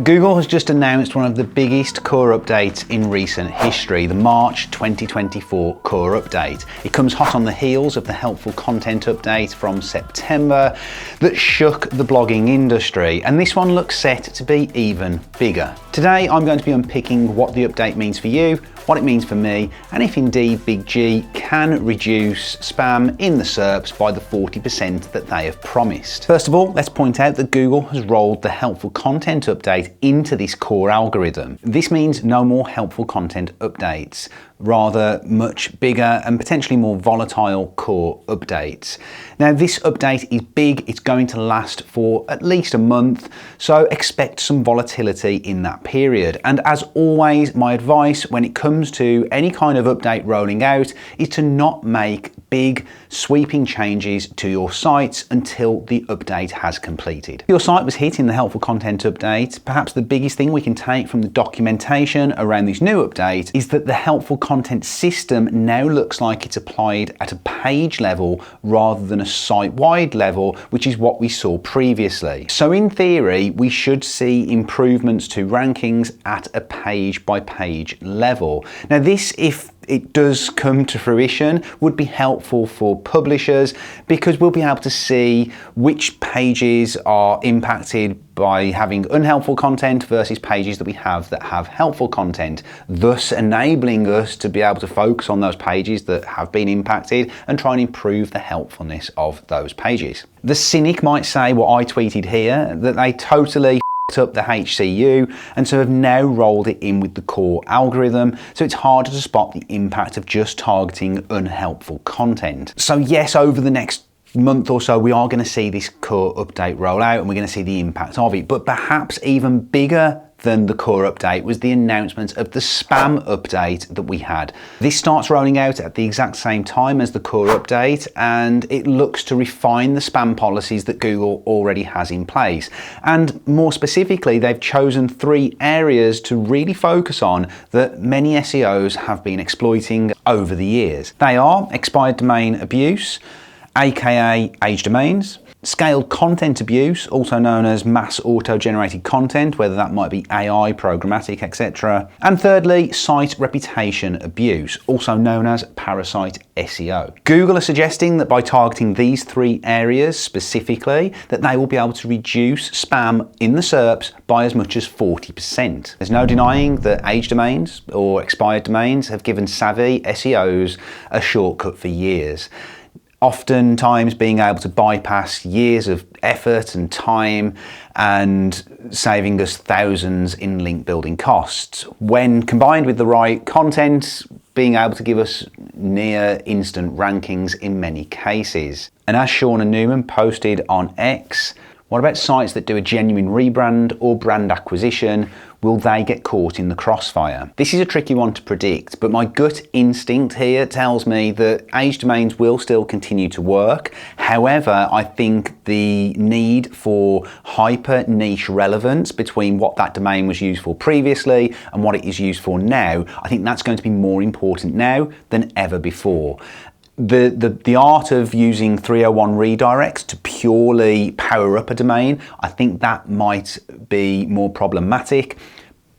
Google has just announced one of the biggest core updates in recent history, the March 2024 core update. It comes hot on the heels of the helpful content update from September that shook the blogging industry, and this one looks set to be even bigger. Today I'm going to be unpicking what the update means for you, what it means for me, and if indeed Big G can reduce spam in the SERPs by the 40% that they have promised. First of all, let's point out that Google has rolled the helpful content update into this core algorithm. This means no more helpful content updates, rather much bigger and potentially more volatile core updates. Now this update is big, it's going to last for at least a month, so expect some volatility in that period. And as always, my advice when it comes to any kind of update rolling out is to not make big sweeping changes to your sites until the update has completed. If your site was hit in the helpful content update, perhaps the biggest thing we can take from the documentation around this new update is that the helpful content system now looks like it's applied at a page level rather than a site-wide level, which is what we saw previously. So in theory, we should see improvements to rankings at a page-by-page level. Now this, if it does come to fruition, would be helpful for publishers because we'll be able to see which pages are impacted by having unhelpful content versus pages that we have that have helpful content, thus enabling us to be able to focus on those pages that have been impacted and try and improve the helpfulness of those pages. The cynic might say what I tweeted here, that they totally up the HCU and so have now rolled it in with the core algorithm, so it's harder to spot the impact of just targeting unhelpful content. So yes, over the next month or so we are going to see this core update roll out and we're going to see the impact of it, but perhaps even bigger than the core update was the announcement of the spam update that we had. This starts rolling out at the exact same time as the core update, and it looks to refine the spam policies that Google already has in place. And more specifically, they've chosen 3 areas to really focus on that many SEOs have been exploiting over the years. They are expired domain abuse, aka age domains, scaled content abuse, also known as mass auto-generated content, whether that might be AI, programmatic, etc. And thirdly, site reputation abuse, also known as parasite SEO. Google are suggesting that by targeting these 3 areas specifically, that they will be able to reduce spam in the SERPs by as much as 40%. There's no denying that age domains or expired domains have given savvy SEOs a shortcut for years. Oftentimes being able to bypass years of effort and time and saving us thousands in link building costs. When combined with the right content, being able to give us near instant rankings in many cases. And as Sean and Newman posted on X, what about sites that do a genuine rebrand or brand acquisition? Will they get caught in the crossfire? This is a tricky one to predict, but my gut instinct here tells me that age domains will still continue to work. However, I think the need for hyper niche relevance between what that domain was used for previously and what it is used for now, I think that's going to be more important now than ever before. The art of using 301 redirects to purely power up a domain, I think that might be more problematic.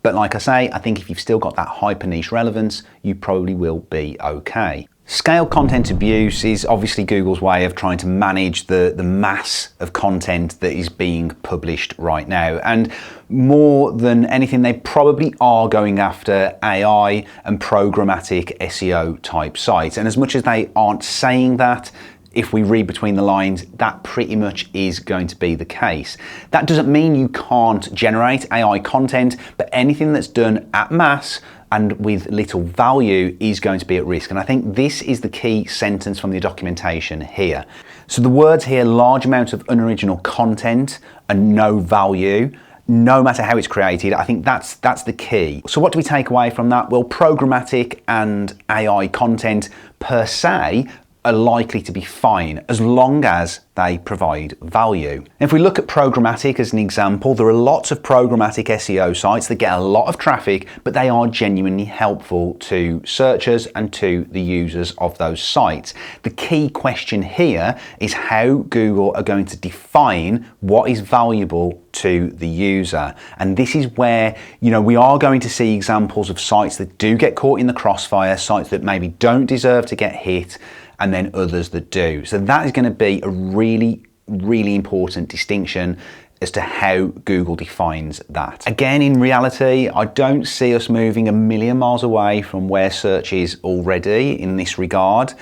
But like I say, I think if you've still got that hyper niche relevance, you probably will be okay. Scale content abuse is obviously Google's way of trying to manage the mass of content that is being published right now. And more than anything, they probably are going after AI and programmatic SEO type sites. And as much as they aren't saying that, if we read between the lines, that pretty much is going to be the case. That doesn't mean you can't generate AI content, but anything that's done at mass and with little value is going to be at risk. And I think this is the key sentence from the documentation here. So the words here, large amounts of unoriginal content and no value, no matter how it's created, I think that's the key. So what do we take away from that? Well, programmatic and AI content per se are likely to be fine as long as they provide value. If we look at programmatic as an example, there are lots of programmatic SEO sites that get a lot of traffic, but they are genuinely helpful to searchers and to the users of those sites. The key question here is how Google are going to define what is valuable to the user. And this is where, we are going to see examples of sites that do get caught in the crossfire, sites that maybe don't deserve to get hit, and then others that do. So that is going to be a really, really important distinction as to how Google defines that. Again, in reality, I don't see us moving a million miles away from where search is already in this regard.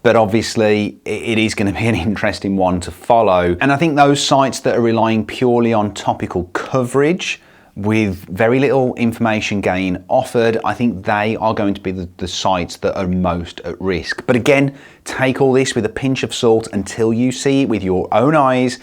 But obviously, it is going to be an interesting one to follow. And I think those sites that are relying purely on topical coverage with very little information gain offered, I think they are going to be the sites that are most at risk. But again, take all this with a pinch of salt until you see it with your own eyes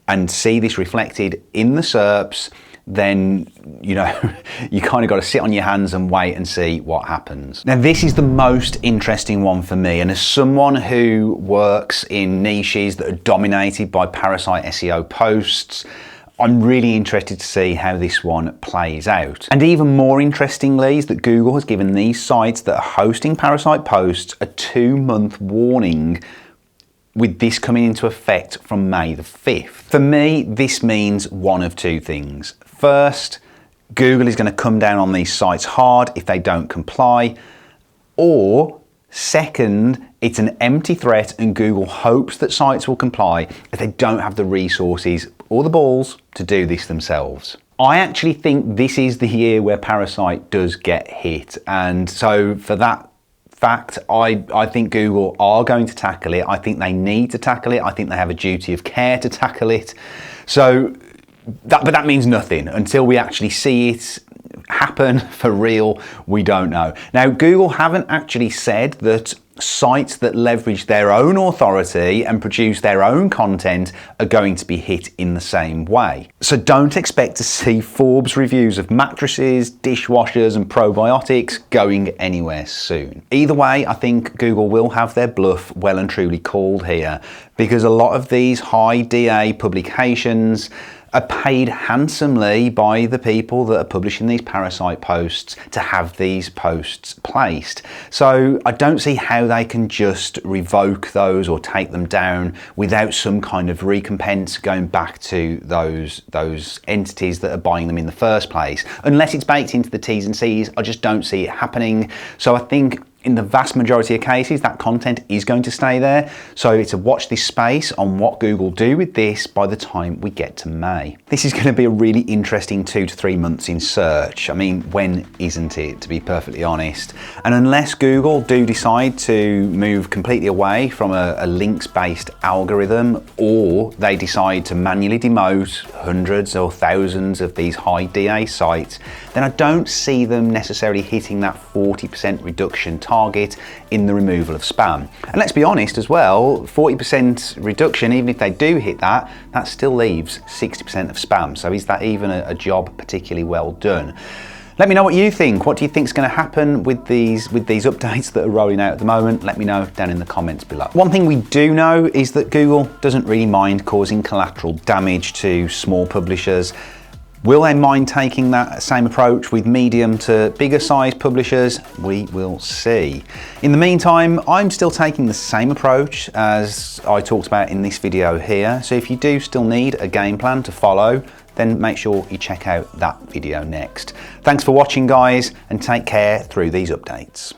and see this reflected in the SERPs. Then, you kind of got to sit on your hands and wait and see what happens. Now, this is the most interesting one for me. And as someone who works in niches that are dominated by parasite SEO posts, I'm really interested to see how this one plays out. And even more interestingly is that Google has given these sites that are hosting parasite posts a 2-month warning, with this coming into effect from May the 5th. For me, this means one of two things. First, Google is going to come down on these sites hard if they don't comply, or second, it's an empty threat and Google hopes that sites will comply if they don't have the resources or the balls to do this themselves. I actually think this is the year where parasite does get hit, and so for that fact, I think Google are going to tackle it. I think they need to tackle it. I think they have a duty of care to tackle it. So, but that means nothing until we actually see it happen for real. We don't know. Now, Google haven't actually said that sites that leverage their own authority and produce their own content are going to be hit in the same way. So don't expect to see Forbes reviews of mattresses, dishwashers and probiotics going anywhere soon. Either way, I think Google will have their bluff well and truly called here, because a lot of these high DA publications are paid handsomely by the people that are publishing these parasite posts to have these posts placed. So I don't see how they can just revoke those or take them down without some kind of recompense going back to those entities that are buying them in the first place. Unless it's baked into the T's and C's, I just don't see it happening. So I think in the vast majority of cases, that content is going to stay there. So it's a watch this space on what Google do with this by the time we get to May. This is going to be a really interesting 2 to 3 months in search. I mean, when isn't it, to be perfectly honest? And unless Google do decide to move completely away from a links-based algorithm, or they decide to manually demote hundreds or thousands of these high DA sites, then I don't see them necessarily hitting that 40% reduction target in the removal of spam. And let's be honest as well, 40% reduction, even if they do hit that, that still leaves 60% of spam. So is that even a job particularly well done? Let me know what you think. What do you think is going to happen with these updates that are rolling out at the moment? Let me know down in the comments below. One thing we do know is that Google doesn't really mind causing collateral damage to small publishers. Will they mind taking that same approach with medium to bigger size publishers? We will see. In the meantime, I'm still taking the same approach as I talked about in this video here. So if you do still need a game plan to follow, then make sure you check out that video next. Thanks for watching, guys, and take care through these updates.